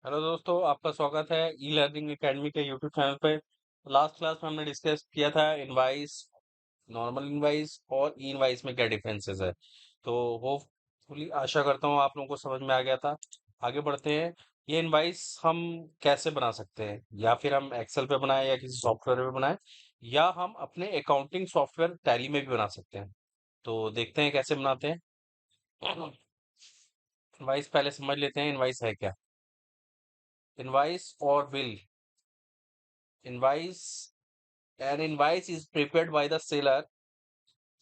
Hello दोस्तों, आपका स्वागत है ई लर्निंग एकेडमी के यूट्यूब चैनल पे। लास्ट क्लास में हमने डिस्कस किया था इनवाइस, नॉर्मल इनवाइस और ई इनवाइस में क्या डिफरेंसेस है। तो होपफुली आशा करता हूँ आप लोगों को समझ में आ गया था। आगे बढ़ते हैं। ये इनवाइस हम कैसे बना सकते हैं, या फिर हम एक्सेल पे बनाएं या किसी सॉफ्टवेयर पे बनाएं, या हम अपने अकाउंटिंग सॉफ्टवेयर टैली में भी बना सकते हैं। तो देखते हैं कैसे बनाते हैं। इनवाइस पहले समझ लेते हैं, इनवाइस है क्या। इनवाइस और bill. Invoice, an invoice is prepared by the seller.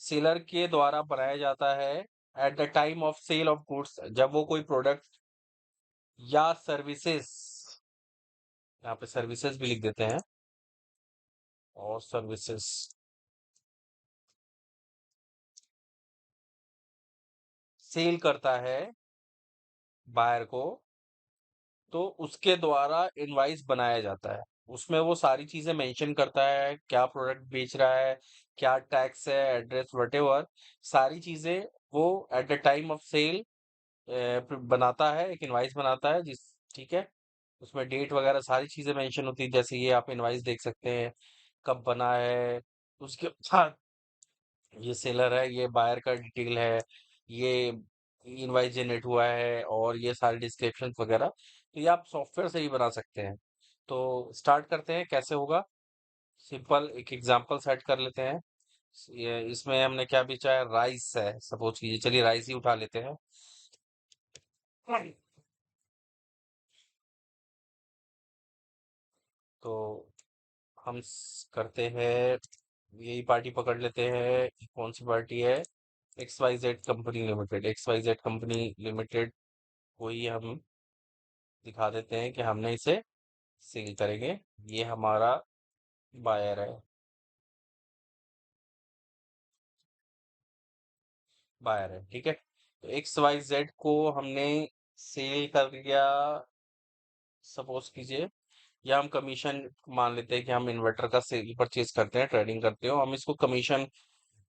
Seller के द्वारा बनाया जाता है at the time of sale of goods, जब वो कोई प्रोडक्ट या सर्विसेज, यहाँ पे सर्विसेज भी लिख देते हैं, और सर्विसेज सेल करता है बायर को, तो उसके द्वारा इनवाइस बनाया जाता है। उसमें वो सारी चीजें मेंशन करता है, क्या प्रोडक्ट बेच रहा है, क्या टैक्स है, एड्रेस, वटेवर सारी चीजें वो at the time of sale बनाता है, एक इनवाइस बनाता है जिस, ठीक है। उसमें डेट वगैरह सारी चीजें मेंशन होती है, जैसे ये आप इनवाइस देख सकते हैं, कब बना है। उसके बाद ये सेलर है, ये बायर का डिटेल है, ये इनवाइस जनरेट हुआ है, और ये सारे डिस्क्रिप्शन वगैरह, तो ये आप सॉफ्टवेयर से ही बना सकते हैं। तो स्टार्ट करते हैं कैसे होगा। सिंपल एक एग्जांपल सेट कर लेते हैं। ये इसमें हमने क्या बेचा है, राइस है सपोज कीजिए, चलिए राइस ही उठा लेते हैं। तो हम करते हैं, यही पार्टी पकड़ लेते हैं। कौन सी पार्टी है, X Y Z company limited. X Y Z company limited को ही हम दिखा देते हैं कि हमने इसे सेल करेंगे। ये हमारा बायर है, बायर है, ठीक है। तो एक्स वाई जेड को हमने सेल कर दिया सपोज कीजिए, या हम कमीशन मान लेते हैं कि हम इन्वर्टर का सेल परचेज करते हैं, ट्रेडिंग करते हो, हम इसको कमीशन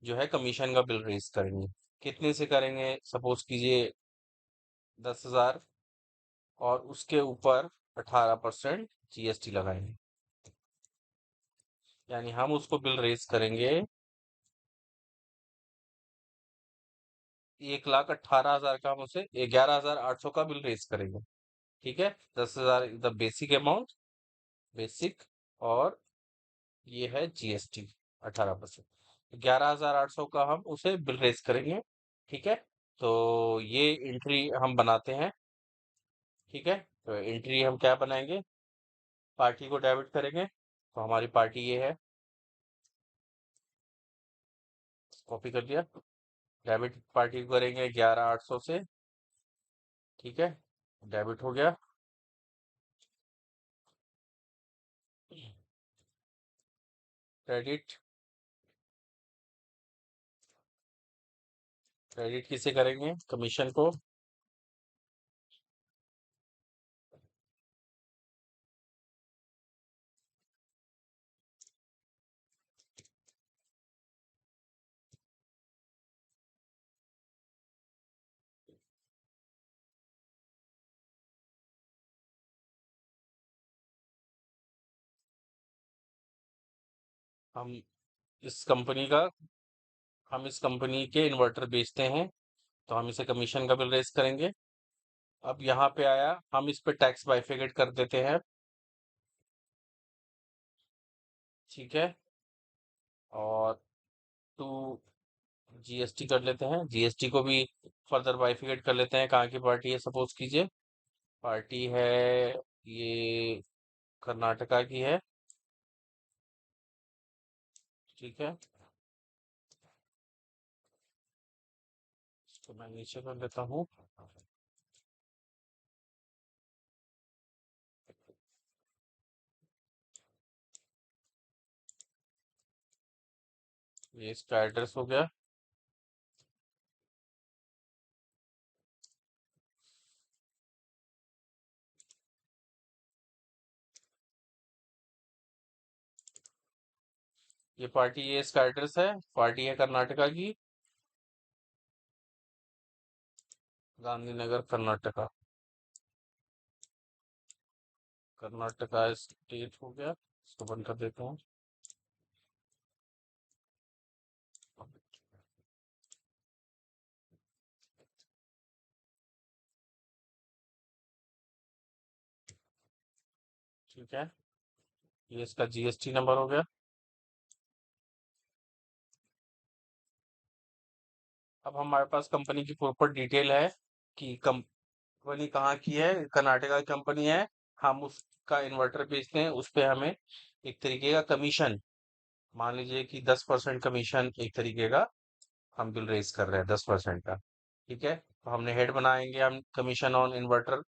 जो है कमीशन का बिल रेज करेंगे। कितने से करेंगे, सपोज कीजिए 10,000, और उसके ऊपर 18% जीएसटी लगाएंगे। यानी हम उसको बिल रेज करेंगे 1,18,000 का, हम उसे 11,800 का बिल रेज करेंगे, ठीक है। 10,000 द बेसिक अमाउंट, बेसिक, और ये है जीएसटी 18%, 11,800 का हम उसे बिल रेज करेंगे, ठीक है। तो ये एंट्री हम बनाते हैं, ठीक है। तो एंट्री हम क्या बनाएंगे, पार्टी को डेबिट करेंगे, तो हमारी पार्टी ये है, कॉपी कर लिया। डेबिट पार्टी को करेंगे 11,800 से, ठीक है, डेबिट हो गया। क्रेडिट, क्रेडिट किसे करेंगे, कमीशन को। हम इस कंपनी का, हम इस कंपनी के इन्वर्टर बेचते हैं, तो हम इसे कमीशन का बिल रेज करेंगे। अब यहाँ पे आया, हम इस पे टैक्स बाइफिकेट कर देते हैं, ठीक है। और टू जीएसटी कर लेते हैं, जीएसटी को भी फर्दर बाइफिकेट कर लेते हैं। कहाँ की पार्टी है, सपोज कीजिए पार्टी है ये कर्नाटका की है, ठीक है। तो मैं नीचे कर लेता हूँ। ये इसका एड्रेस हो गया। ये पार्टी, ये इसका एड्रेस है, पार्टी है कर्नाटका की, गांधीनगर कर्नाटका। कर्नाटका स्टेट हो गया, इसको बंद कर देता हूँ। ठीक है, ये इसका जीएसटी नंबर हो गया। अब हमारे पास कंपनी की प्रॉपर डिटेल है कि कंपनी कहाँ की है, कर्नाटका की कंपनी है। हम उसका इन्वर्टर बेचते हैं, उस पे हमें एक तरीके का कमीशन, मान लीजिए कि 10% कमीशन एक तरीके का हम बिल रेज कर रहे हैं, 10% का। ठीक है, तो हमने हेड बनाएंगे हम कमीशन ऑन इन्वर्टर।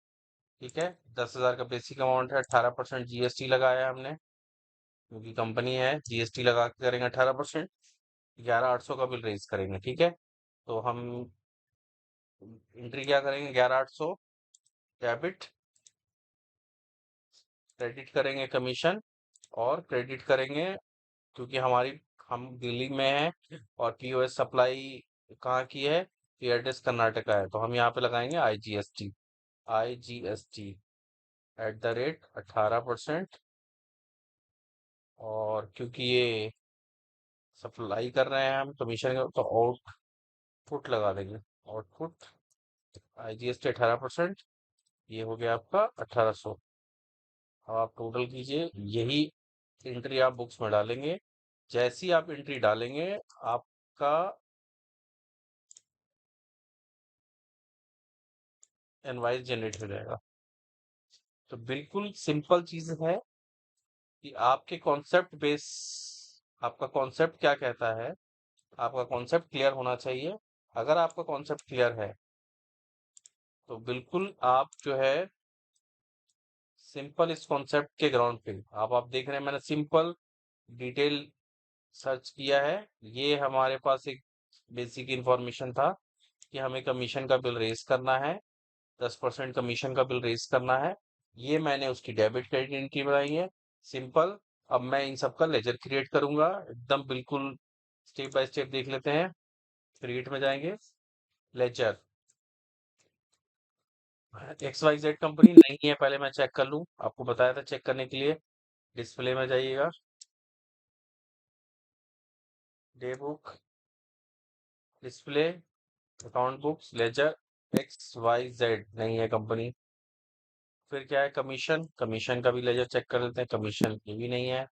ठीक है, 10,000 का बेसिक अमाउंट है, 18% जीएसटी लगाया हमने, क्योंकि कंपनी है, जीएसटी लगा के करेंगे 18%। 11,800 का बिल रेज करेंगे। ठीक है, तो हम एंट्री क्या करेंगे, 11,800 डेबिट, क्रेडिट करेंगे कमीशन, और क्रेडिट करेंगे, क्योंकि हमारी हम दिल्ली में है और पीओएस सप्लाई कहाँ की है, ये एड्रेस कर्नाटका है, तो हम यहाँ पे लगाएंगे IGST. IGST eight the rate 18%। और क्योंकि ये सप्लाई कर रहे हैं हम कमीशन तो आउटपुट लगा देंगे। आउटपुट आईजीएसटी 18%, ये हो गया आपका 1800। अब आप टोटल कीजिए, यही एंट्री आप बुक्स में डालेंगे। जैसी आप एंट्री डालेंगे, आपका इनवॉइस जनरेट हो जाएगा। तो बिल्कुल सिंपल चीज है कि आपके कॉन्सेप्ट बेस, आपका कॉन्सेप्ट क्या कहता है, आपका कॉन्सेप्ट क्लियर होना चाहिए। अगर आपका कॉन्सेप्ट क्लियर है, तो बिल्कुल आप जो है सिंपल इस कॉन्सेप्ट के ग्राउंड पे आप देख रहे हैं, मैंने सिंपल डिटेल सर्च किया है। ये हमारे पास एक बेसिक इंफॉर्मेशन था कि हमें कमीशन का बिल रेज करना है, 10% कमीशन का बिल रेज करना है। ये मैंने उसकी डेबिट क्रेडिट एंट्री बनाई है, सिंपल। अब मैं इन सब का लेजर क्रिएट करूंगा, एकदम बिल्कुल स्टेप बाय स्टेप देख लेते हैं। क्रिएट में जाएंगे, ledger, X Y Z company नहीं है, पहले मैं चेक कर लूं, आपको बताया था चेक करने के लिए। डिस्प्ले में जाइएगा, day book, display, account books, ledger, X Y Z नहीं है कंपनी। फिर क्या है, कमीशन, कमीशन का भी लेजर चेक कर लेते हैं, कमीशन ये भी नहीं है।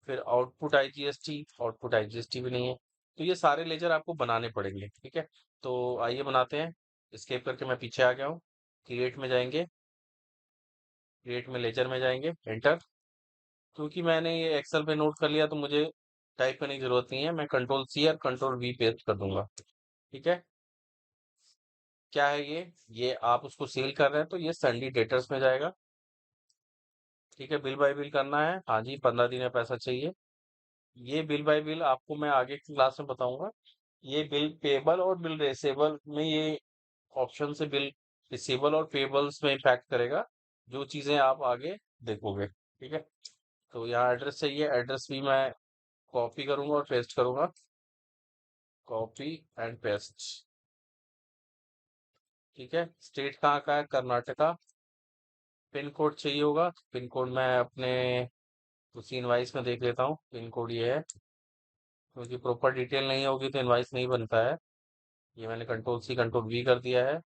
फिर आउटपुट आईजीएसटी, आउटपुट आईजीएसटी भी नहीं है। तो ये सारे लेजर आपको बनाने पड़ेंगे। ठीक है, तो आइए बनाते हैं। स्केप करके मैं पीछे आ गया हूँ, क्रिएट में जाएंगे, क्रिएट में लेजर में जाएंगे, एंटर। क्योंकि मैंने ये एक्सेल पे नोट कर लिया, तो मुझे टाइप करने की जरूरत नहीं है, मैं कंट्रोल सी और कंट्रोल वी पेस्ट कर दूंगा। ठीक है, क्या है ये आप उसको सेल कर रहे हैं, तो ये संडी डेटर्स में जाएगा। ठीक है, बिल बाय बिल करना है, हाँ जी, 15 दिन में पैसा चाहिए। ये बिल बाय बिल आपको मैं आगे की क्लास में बताऊंगा। ये बिल पेबल और बिल रिसीवेबल में, ये ऑप्शन से बिल रिसीवेबल और पेबल्स में इम्पैक्ट करेगा, जो चीजें आप आगे देखोगे। ठीक है, तो यहाँ एड्रेस चाहिए, एड्रेस भी मैं कॉपी करूंगा और पेस्ट करूंगा, कॉपी एंड पेस्ट। ठीक है, स्टेट कहाँ का है, कर्नाटका। पिन कोड चाहिए होगा, पिन कोड मैं अपने उसी इनवाइस में देख लेता हूँ, पिन कोड ये है, क्योंकि प्रॉपर डिटेल नहीं होगी तो इनवाइस नहीं बनता है। ये मैंने कंट्रोल सी कंट्रोल वी कर दिया है।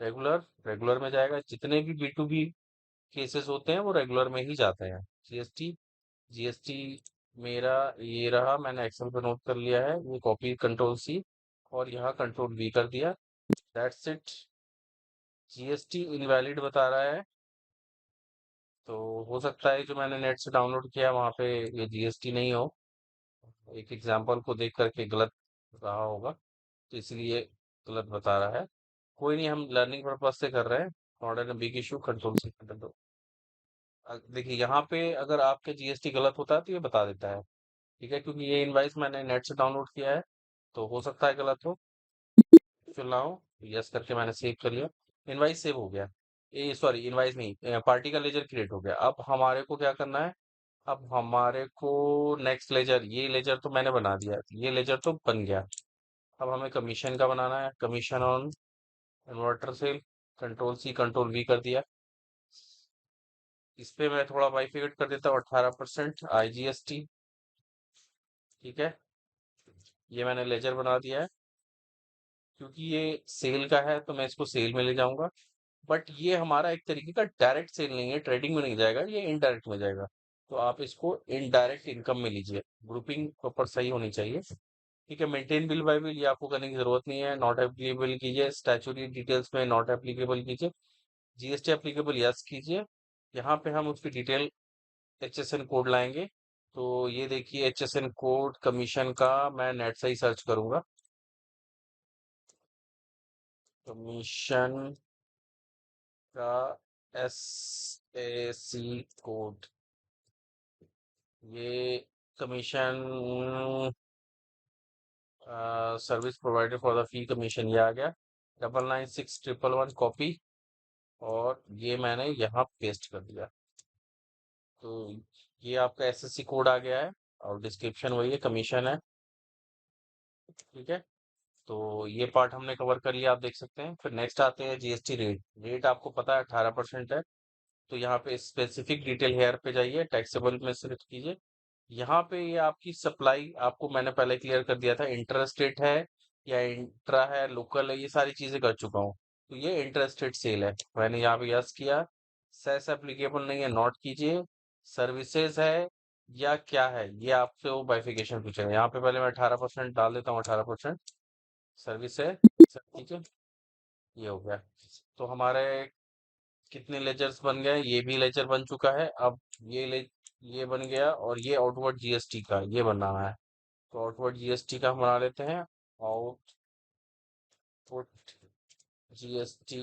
रेगुलर, रेगुलर में जाएगा, जितने भी बी टू बी केसेस होते हैं वो रेगुलर में ही जाते हैं। जीएसटी, जीएसटी मेरा ये रहा, मैंने एक्सेल पे नोट कर लिया है, ये कॉपी कंट्रोल सी और यहाँ कंट्रोल वी कर दिया। That's it. जीएसटी इनवैलिड बता रहा है, तो हो सकता है जो मैंने नेट से डाउनलोड किया वहाँ पे ये जीएसटी नहीं हो, एक एग्जाम्पल को देख करके गलत रहा होगा, तो इसलिए गलत बता रहा है। कोई नहीं, हम लर्निंग पर्पज से कर रहे हैं। Modern big issue, control C control. देखिए यहाँ पे अगर आपके जीएसटी गलत होता है तो ये बता देता है। ठीक है, क्योंकि ये इनवाइस मैंने नेट से डाउनलोड किया है, तो हो सकता है गलत हो। फिल नाउ, यस करके मैंने सेव कर लिया, इनवाइस सेव हो गया। ये सॉरी, इनवाइस नहीं, पार्टी का लेजर क्रिएट हो गया। अब हमारे को क्या करना है, अब हमारे को नेक्स्ट लेजर, ये लेजर तो मैंने बना दिया, ये लेजर तो बन गया। अब हमें कमीशन का बनाना है, commission on inverter sale, control C control V कर दिया। इस पे मैं थोड़ा बाइफिकेट कर देता हूँ, 18% IGST। ठीक है, ये मैंने लेजर बना दिया है। क्योंकि ये सेल का है तो मैं इसको सेल में ले जाऊंगा। बट ये हमारा एक तरीके का डायरेक्ट सेल नहीं है, ट्रेडिंग में नहीं जाएगा, ये इनडायरेक्ट में जाएगा। तो आप इसको इनडायरेक्ट इनकम में लीजिए। ग्रुपिंग प्रॉपर सही होनी चाहिए। ठीक है, मेंटेन बिल बाय बिल ये आपको करने की जरूरत नहीं है, नॉट एप्लीकेबल कीजिए। स्टैचुरी डिटेल्स में नॉट एप्लीकेबल कीजिए। GST एप्लीकेबल यस कीजिए। यहाँ पे हम उसकी डिटेल HSN कोड लाएंगे। तो ये देखिए HSN कोड कमीशन का, मैं नेट से ही सर्च करूंगा। कमीशन का SAC कोड, ये commission service provided for the fee commission, ये आ गया। 996111 कॉपी, और ये मैंने यहाँ पेस्ट कर दिया। तो ये आपका SSC कोड आ गया है, और डिस्क्रिप्शन वही है, कमीशन है। ठीक है, तो ये पार्ट हमने कवर कर लिया, आप देख सकते हैं। फिर नेक्स्ट आते हैं GST रेट। रेट आपको पता है 18% है। तो यहाँ पे स्पेसिफिक डिटेल हेयर पे जाइए, टैक्सेबल में सिलेक्ट कीजिए। यहाँ पे ये आपकी सप्लाई आपको मैंने पहले क्लियर कर दिया था, इंटरस्टेट है या इंट्रा है, लोकल है, ये सारी चीजें कर चुका हूँ। तो ये इंटरस्टेट सेल है, मैंने यहाँ पे यस किया। सेस एप्लीकेबल नहीं है, नोट कीजिए। सर्विसेज है या क्या है, ये आपसे वो बाइफिकेशन पूछेगा। यहाँ पे पहले मैं 18% डाल देता हूँ, 18% सर्विस है। ठीक है, ये हो गया। तो हमारे कितने लेजर्स बन गए, ये भी लेजर बन चुका है। अब ये बन गया, और ये आउटवर्ड GST का ये बनाना है। तो आउटवर्ड GST का हम बना लेते हैं। Output GST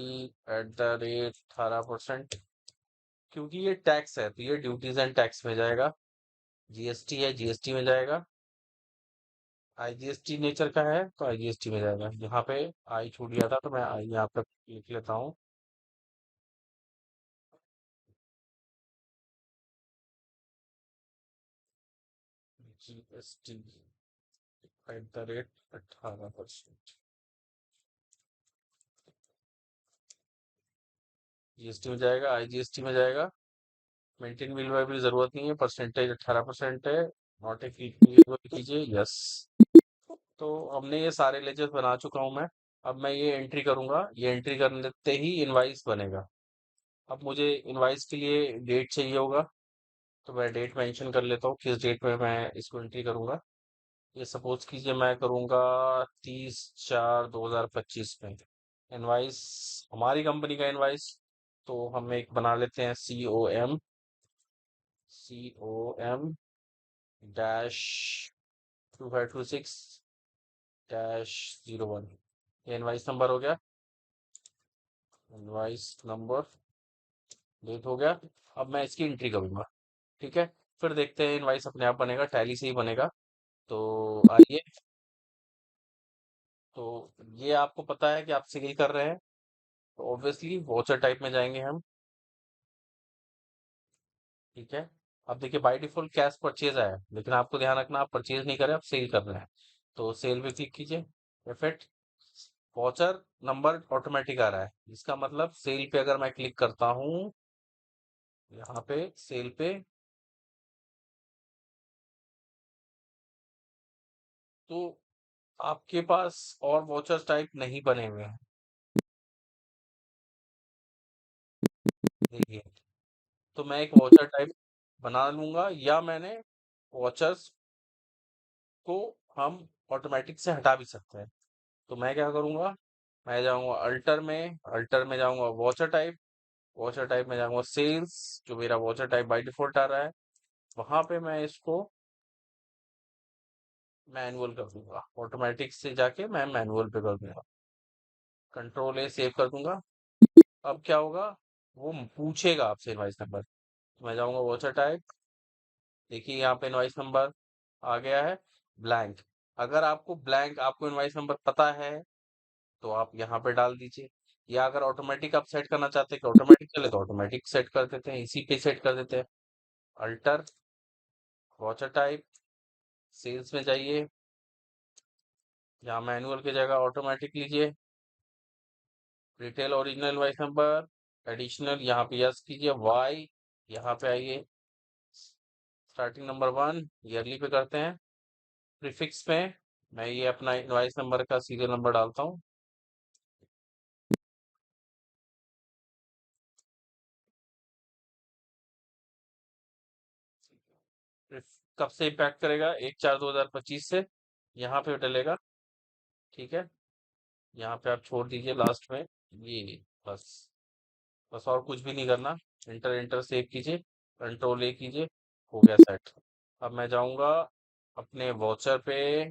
@ 18%। क्योंकि ये टैक्स है तो ये ड्यूटीज एंड टैक्स में जाएगा। GST है, GST में जाएगा। IGST नेचर का है तो IGST में जाएगा। यहाँ पे आई छूट गया था तो मैं आई यहाँ पे लिख लेता हूँ। GST @ 18%, GST में जाएगा, IGST में जाएगा। मेंटेन बिल में भी जरूरत नहीं है, परसेंटेज 18% है। नॉट एप्लीकेबल कीजिए, यस। तो हमने ये सारे लेजर्स बना चुका हूं मैं। अब मैं ये एंट्री करूंगा, ये एंट्री करते ही इनवाइस बनेगा। अब मुझे इनवाइस के लिए डेट चाहिए होगा। तो मैं डेट मेंशन कर लेता हूँ, किस डेट में मैं इसको एंट्री करूंगा। ये सपोज कीजिए मैं करूंगा 30/4/2025 में इनवाइस, हमारी कंपनी का इनवाइस। तो हम एक बना लेते हैं, COM -2526-01। ये इनवाइस नंबर हो गया। इनवाइस नंबर डेट हो गया। अब मैं इसकी एंट्री करूंगा। ठीक है, फिर देखते हैं इनवाइस अपने आप बनेगा, टैली से ही बनेगा। तो आइए। तो ये आपको पता है कि आप सेल कर रहे हैं, तो ऑब्वियसली वॉचर टाइप में जाएंगे हम। ठीक है, अब देखिए बाय डिफॉल्ट कैश परचेज आया, लेकिन आपको ध्यान रखना आप परचेज नहीं कर रहे, आप सेल कर रहे हैं। तो सेल पे क्लिक कीजिए। इफेक्ट, वॉचर नंबर ऑटोमेटिक आ रहा है, इसका मतलब सेल पे अगर मैं क्लिक करता हूँ, यहाँ पे सेल पे, तो आपके पास और वॉचर टाइप नहीं बने हुए हैं। देखिए, तो मैं एक वॉचर टाइप बना लूंगा, या मैंने वॉचर्स को हम ऑटोमेटिक से हटा भी सकते हैं। तो मैं क्या करूंगा, मैं जाऊंगा अल्टर में जाऊंगा वॉचर टाइप में जाऊंगा सेल्स, जो मेरा वॉचर टाइप बाय डिफॉल्ट आ रहा है, वहां पे मैं इसको मैनुअल कर दूंगा। ऑटोमेटिक से जाके मैं मैनुअल पे कर दूंगा, कंट्रोल A सेव कर दूंगा। अब क्या होगा, वो पूछेगा आपसे इनवाइस नंबर। मैं जाऊंगा वॉचर टाइप, देखिए यहाँ पे इनवाइस नंबर आ गया है, ब्लैंक। अगर आपको इनवाइस नंबर पता है तो आप यहाँ पे डाल दीजिए। या अगर ऑटोमेटिक आप सेट करना चाहते हैं कि ऑटोमेटिक चले, तो ऑटोमेटिक सेट कर देते हैं, इसी पे सेट कर देते हैं। अल्टर, वॉचर टाइप, सेल्स में जाइए, यहाँ मैनुअल की जगह ऑटोमेटिक लीजिए। Retail original invoice number additional, यहाँ पे यस कीजिए, वाई यहाँ पे आइए, स्टार्टिंग नंबर 1 ईयरली पे करते हैं। प्रीफिक्स में मैं ये अपना इनवाइस नंबर का सीरियल नंबर डालता हूँ। कब से इम्पैक्ट करेगा? 1/4/2025 से यहाँ पे डलेगा। ठीक है, यहाँ पे आप छोड़ दीजिए लास्ट में ये। बस, बस और कुछ भी नहीं करना। इंटर इंटर सेव कीजिए, कंट्रोल ए कीजिए, हो गया सेट। अब मैं जाऊंगा अपने वॉचर पे,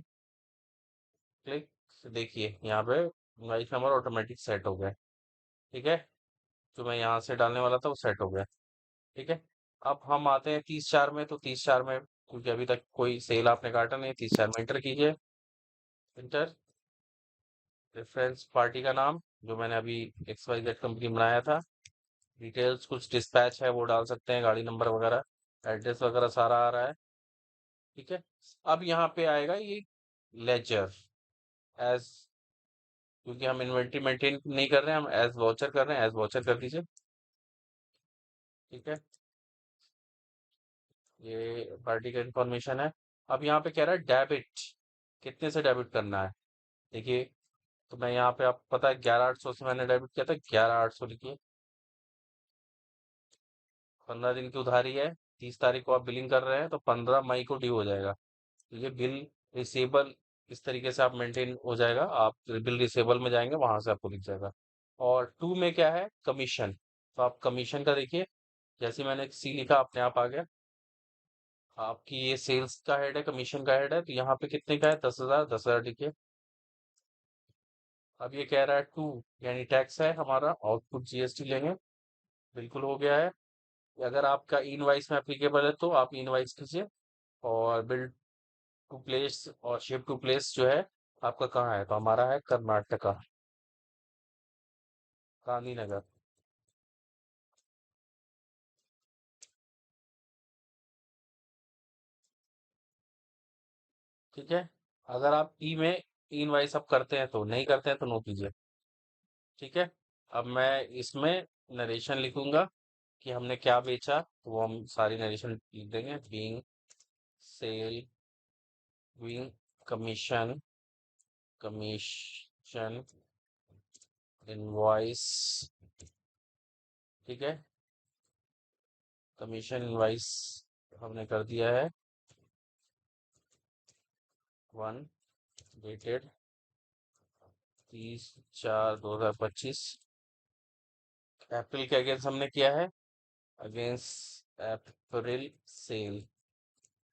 क्लिक। देखिए यहाँ पे इनवाइस नंबर ऑटोमेटिक सेट हो गया। ठीक है, जो मैं यहाँ से डालने वाला था वो सेट हो गया। ठीक है, अब हम आते हैं 30/4 में। तो 30/4 में, क्योंकि अभी तक कोई सेल आपने काटा नहीं, 30/4 में इंटर कीजिए। इंटर, रेफरेंस पार्टी का नाम जो मैंने अभी XYZ कंपनी बनाया था। डिटेल्स कुछ डिस्पैच है वो डाल सकते हैं, गाड़ी नंबर वगैरह, एड्रेस वगैरह सारा आ रहा है। ठीक है, अब यहाँ पे आएगा ये लेजर एज, क्योंकि हम इन्वेंट्री मेंटेन नहीं कर रहे हैं, हम एज वॉचर कर रहे हैं, एज वॉचर कर दीजिए। ठीक है, ये पार्टी का इंफॉर्मेशन है। अब यहाँ पे कह रहा है डेबिट, कितने से डेबिट करना है। देखिए, तो मैं यहाँ पे, आप पता है 11,800 से मैंने डेबिट किया था, 11,800 लिखिए। 15 दिन की उधारी है, 30 तारीख को आप बिलिंग कर रहे हैं तो 15 मई को ड्यू हो जाएगा। तो ये बिल रिसेबल इस तरीके से आप मेंटेन हो जाएगा। आप बिल रिसेबल में जाएंगे, वहां से आपको दिख जाएगा। और 2 में क्या है, कमीशन। तो आप कमीशन का देखिए, जैसे मैंने सी लिखा अपने आप आ गया। आपकी ये सेल्स का हेड है, कमीशन का हेड है, तो यहाँ पे कितने का है, 10,000, 10,000 लिखिए। अब ये कह रहा है 2, यानी टैक्स है हमारा, आउटपुट GST लेंगे। बिल्कुल हो गया है। अगर आपका इनवाइस में एप्लीकेबल है तो आप इनवाइस कीजिए। और बिल टू प्लेस और शिप टू प्लेस जो है आपका कहाँ है, तो हमारा है कर्नाटका, गांधीनगर। ठीक है, अगर आप ई में इनवाइस आप करते हैं तो, नहीं करते हैं तो नो कीजिए। ठीक है, अब मैं इसमें नरेशन लिखूंगा कि हमने क्या बेचा, तो वो हम सारी नरेशन लिख देंगे। Being sale, being commission, commission invoice. ठीक है, कमीशन इनवॉइस हमने कर दिया है। 1 डेटेड 30/4/2025। अप्रैल के अगेंस्ट हमने किया है, against April sale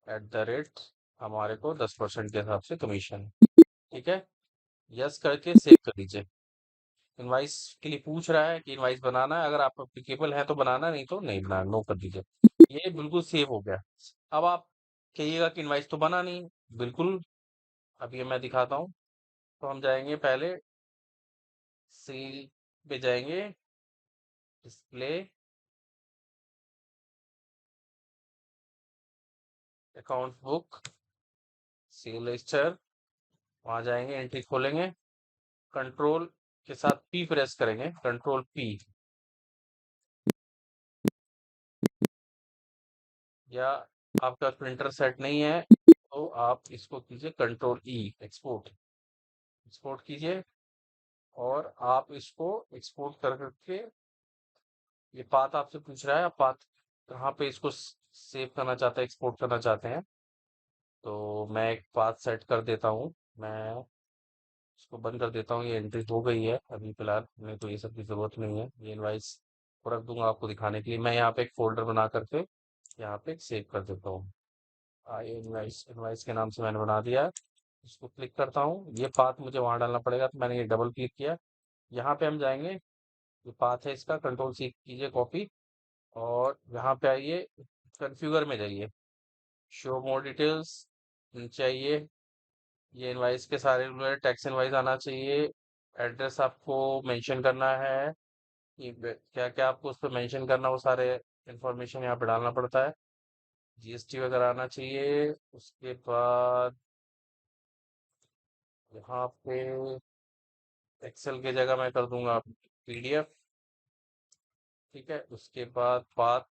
at the rate, हमारे को 10% के हिसाब से कमीशन। ठीक है, यस करके सेव कर दीजिए। इनवाइस के लिए पूछ रहा है कि इनवाइस बनाना है, अगर आप एप्लीकेबल है तो बनाना, नहीं तो नहीं बनाना, नो कर दीजिए। ये बिल्कुल सेव हो गया। अब आप कहिएगा कि इनवाइस तो बना नहीं। बिल्कुल, अब ये मैं दिखाता हूँ। तो हम जाएंगे पहले, सेल पे जाएंगे, display, account book, cell register, वहां जाएंगे, एंट्री खोलेंगे, कंट्रोल के साथ P प्रेस करेंगे, कंट्रोल P। या आपका प्रिंटर सेट नहीं है तो आप इसको कीजिए कंट्रोल E, एक्सपोर्ट। एक्सपोर्ट कीजिए, और आप इसको एक्सपोर्ट कर करके, ये पाथ आपसे पूछ रहा है, आप पाथ कहाँ पे इसको सेव करना चाहते हैं, एक्सपोर्ट करना चाहते हैं। तो मैं एक पाथ सेट कर देता हूँ। मैं इसको बंद कर देता हूँ, ये एंट्री हो गई है अभी फिलहाल, मेरे को ये सब की जरूरत नहीं है। ये इनवाइस को रख दूंगा आपको दिखाने के लिए। मैं यहाँ पे एक फोल्डर बना करके यहाँ पे सेव कर देता हूँ। इनवाइस, इनवाइस के नाम से मैंने बना दिया है। इसको क्लिक करता हूँ, ये पाथ मुझे वहां डालना पड़ेगा, तो मैंने ये डबल क्लिक किया। यहाँ पे हम जाएंगे, ये पाथ है इसका, कंट्रोल C कीजिए, कॉपी। और यहाँ पे आइए, कन्फ्यूगर में जाइए, शो मोर डिटेल्स, नीचे आइए। ये इनवाइस के सारे टैक्स इनवाइस आना चाहिए। एड्रेस आपको मेंशन करना है, कि क्या क्या आपको उस पर मेंशन करना, वो सारे इंफॉर्मेशन यहाँ पे डालना पड़ता है। GST वगैरह आना चाहिए। उसके बाद यहाँ पे एक्सेल की जगह मैं कर दूंगा PDF। ठीक है, उसके बाद पाथ,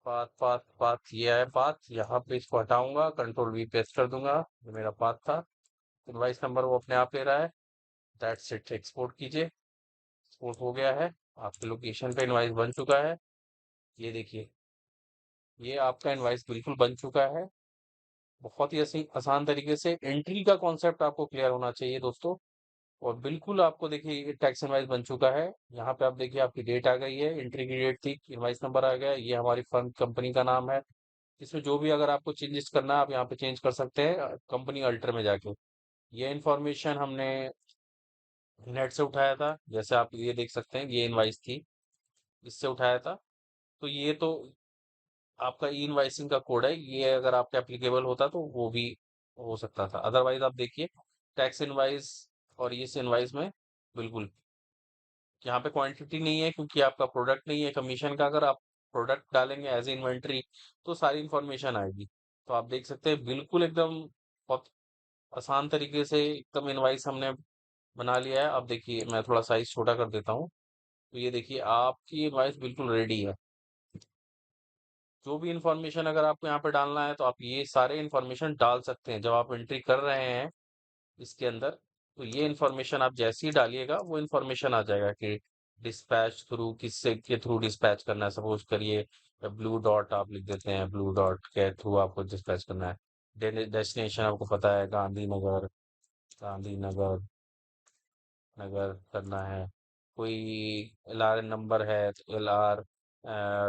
पाथ पाथ पाथ, ये है पाथ। यहाँ पे इसको हटाऊंगा, कंट्रोल वी पेस्ट कर दूंगा। ये मेरा पाथ था। इनवाइस नंबर वो अपने आप ले रहा है। दैट्स इट, एक्सपोर्ट कीजिए। एक्सपोर्ट हो गया है। आपके लोकेशन पे इनवाइस बन चुका है। ये देखिए, ये आपका इनवाइस बिल्कुल बन चुका है। बहुत ही आसान तरीके से एंट्री का कॉन्सेप्ट आपको क्लियर होना चाहिए दोस्तों। और बिल्कुल आपको देखिए, ये टैक्स इनवाइस बन चुका है। यहाँ पे आप देखिए, आपकी डेट आ गई है, एंट्री की डेट थी, इनवाइस नंबर आ गया, ये हमारी फर्म कंपनी का नाम है। इसमें जो भी अगर आपको चेंजेस करना है, आप यहाँ पे चेंज कर सकते हैं कंपनी अल्टर में जाके। ये इन्फॉर्मेशन हमने नेट से उठाया था, जैसे आप ये देख सकते हैं, ये इनवाइस थी, इससे उठाया था। तो ये तो आपका ई इनवाइसिंग का कोड है, ये अगर आपके एप्लीकेबल होता तो वो भी हो सकता था। अदरवाइज आप देखिए, टैक्स इनवाइस और इस इनवाइस में बिल्कुल यहाँ पे क्वांटिटी नहीं है, क्योंकि आपका प्रोडक्ट नहीं है कमीशन का। अगर आप प्रोडक्ट डालेंगे एज इन्वेंट्री, तो सारी इंफॉर्मेशन आएगी। तो आप देख सकते हैं, बिल्कुल एकदम बहुत आसान तरीके से एकदम इनवाइस हमने बना लिया है। अब देखिए, मैं थोड़ा साइज छोटा कर देता हूँ। तो ये देखिए, आपकी इनवाइस बिल्कुल रेडी है। जो भी इंफॉर्मेशन अगर आपको यहाँ पे डालना है, तो आप ये सारे इंफॉर्मेशन डाल सकते हैं। जब आप एंट्री कर रहे हैं इसके अंदर, तो ये इंफॉर्मेशन आप जैसे ही डालिएगा, वो इंफॉर्मेशन आ जाएगा कि डिस्पैच थ्रू किससे के थ्रू डिस्पैच करना है। सपोज करिए, ब्लू डॉट आप लिख देते हैं, ब्लू डॉट के थ्रू आपको डिस्पैच करना है। डेस्टिनेशन आपको पता है, गांधीनगर। गांधीनगर नगर करना है। कोई LR नंबर है, तो LR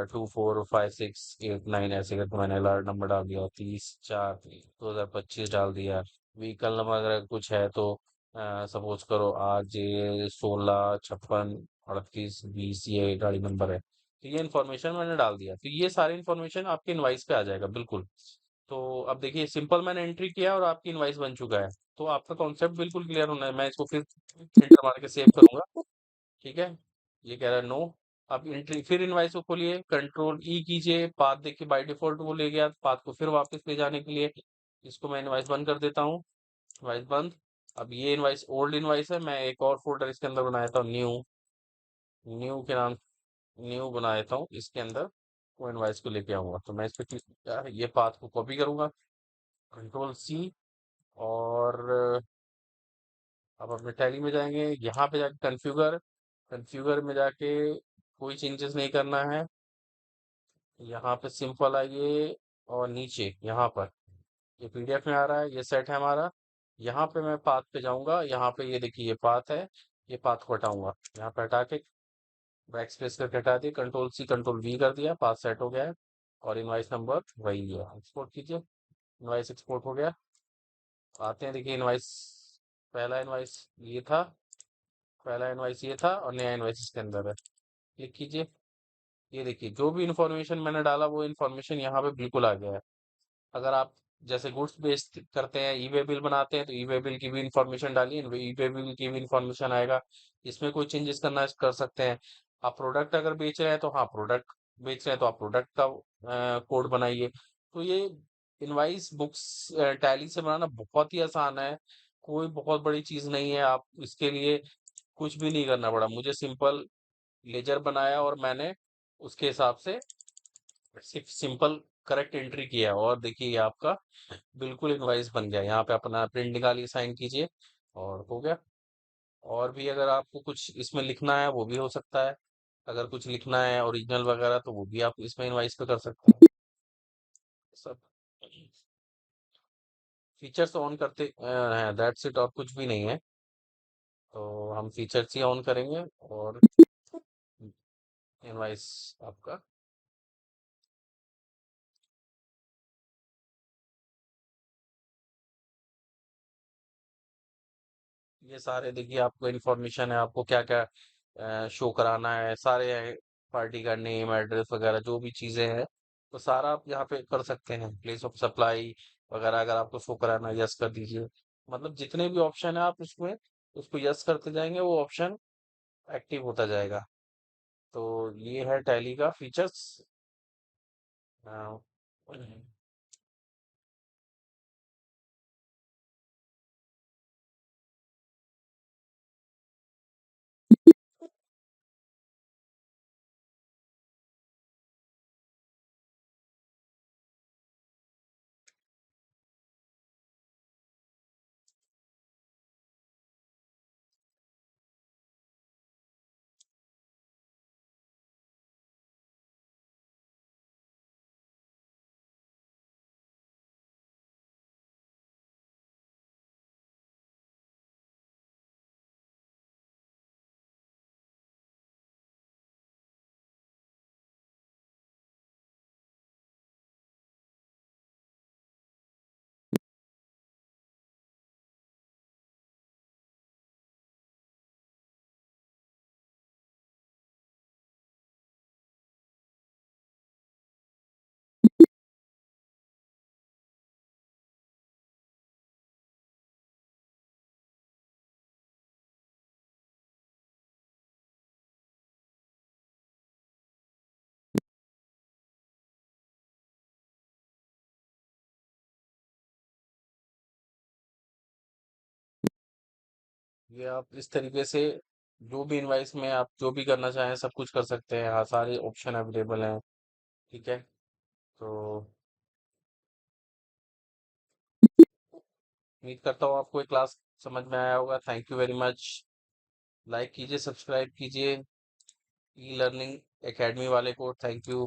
245689 ऐसे करके मैंने LR नंबर डाल दिया, 30/4/2025 डाल दिया। व्हीकल नंबर अगर कुछ है तो सपोज करो RJ 16563820, ये गाड़ी नंबर है। तो ये इन्फॉर्मेशन मैंने डाल दिया, तो ये सारी इन्फॉर्मेशन आपके इनवाइस पे आ जाएगा बिल्कुल। तो अब देखिए, सिंपल मैंने एंट्री किया और आपकी इनवाइस बन चुका है। तो आपका कॉन्सेप्ट बिल्कुल क्लियर होना है। मैं इसको फिर फिल्टर मार के सेव करूंगा। ठीक है, ये कह रहा है नो। अब एंट्री, फिर इनवाइस को खोलिए, कंट्रोल ई कीजिए, पाथ देखिए बाय डिफॉल्ट वो ले गया। पाथ को फिर वापस ले जाने के लिए इसको मैं इनवाइस बंद कर देता हूँ। इनवाइस बंद। अब ये इनवाइस ओल्ड इनवाइस है, मैं एक और फोल्डर इसके अंदर बनाया था, न्यू। न्यू के नाम, न्यू बनाया था इसके अंदर। वो इनवाइस को लेके आऊंगा, तो मैं इस पे ये पाथ को कॉपी करूंगा, कंट्रोल सी। और अब अपने टैली में जाएंगे, यहाँ पे जाके कन्फ्यूगर, कन्फ्यूगर में जाके कोई चेंजेस नहीं करना है। यहाँ पे सिंपल आइए, और नीचे यहाँ पर ये PDF में आ रहा है, ये सेट है हमारा। यहाँ पे मैं पाथ पे जाऊंगा, यहाँ पे ये देखिए, ये पाथ है। ये पाथ को हटाऊंगा, यहाँ पे हटा के बैक स्पेस करके हटा दिया, कंट्रोल सी कंट्रोल V कर दिया, पाथ सेट हो गया है। और इनवाइस नंबर वही है, एक्सपोर्ट कीजिए। इनवाइस एक्सपोर्ट हो गया। आते हैं, देखिए इनवाइस, पहला इनवाइस ये था, पहला इनवाइस ये था, और नया इनवाइस इसके अंदर है। क्लिक कीजिए। ये देखिए, जो भी इंफॉर्मेशन मैंने डाला, वो इंफॉर्मेशन यहाँ पे बिल्कुल आ गया है। अगर आप जैसे गुड्स बेस्ड करते हैं, ई वे बिल बनाते हैं, तो ई वे बिल की भी इंफॉर्मेशन डालिए, ई वे बिल की भी इंफॉर्मेशन आएगा। इसमें कोई चेंजेस करना है कर सकते हैं। आप प्रोडक्ट अगर बेच रहे हैं, तो हाँ, प्रोडक्ट बेच रहे हैं तो आप प्रोडक्ट का कोड बनाइए। तो ये इनवाइस बुक्स टैली से बनाना बहुत ही आसान है। कोई बहुत बड़ी चीज नहीं है। आप इसके लिए कुछ भी नहीं करना पड़ा मुझे, सिंपल लेजर बनाया और मैंने उसके हिसाब से सिर्फ सिंपल करेक्ट एंट्री किया, और देखिए, ये आपका बिल्कुल इनवाइस बन गया। यहाँ पे अपना प्रिंट निकालिए, साइन कीजिए, और हो गया। और भी अगर आपको कुछ इसमें लिखना है, वो भी हो सकता है। अगर कुछ लिखना है ओरिजिनल वगैरह, तो वो भी आप इसमें इनवाइस पे कर सकते हैं। सब फीचर्स ऑन करते हैं, दैट्स इट, और कुछ भी नहीं है। तो हम फीचर्स ही ऑन करेंगे, और इनवाइस आपका। ये सारे देखिए, आपको इन्फॉर्मेशन है, आपको क्या क्या शो कराना है, सारे पार्टी का नेम एड्रेस वगैरह जो भी चीजें हैं, तो सारा आप यहाँ पे कर सकते हैं। प्लेस ऑफ सप्लाई वगैरह अगर आपको शो कराना है, यस कर दीजिए। मतलब जितने भी ऑप्शन है, आप उसमें उसको यस करते जाएंगे, वो ऑप्शन एक्टिव होता जाएगा। तो ये है टैली का फीचर्स। ये आप इस तरीके से जो भी इनवाइस में आप जो भी करना चाहें सब कुछ कर सकते हैं। हाँ, सारे ऑप्शन अवेलेबल हैं। ठीक है। तो उम्मीद करता हूँ आपको ये क्लास समझ में आया होगा। Thank you very much. Like कीजिए, सब्सक्राइब कीजिए ई लर्निंग एकेडमी वाले को। Thank you.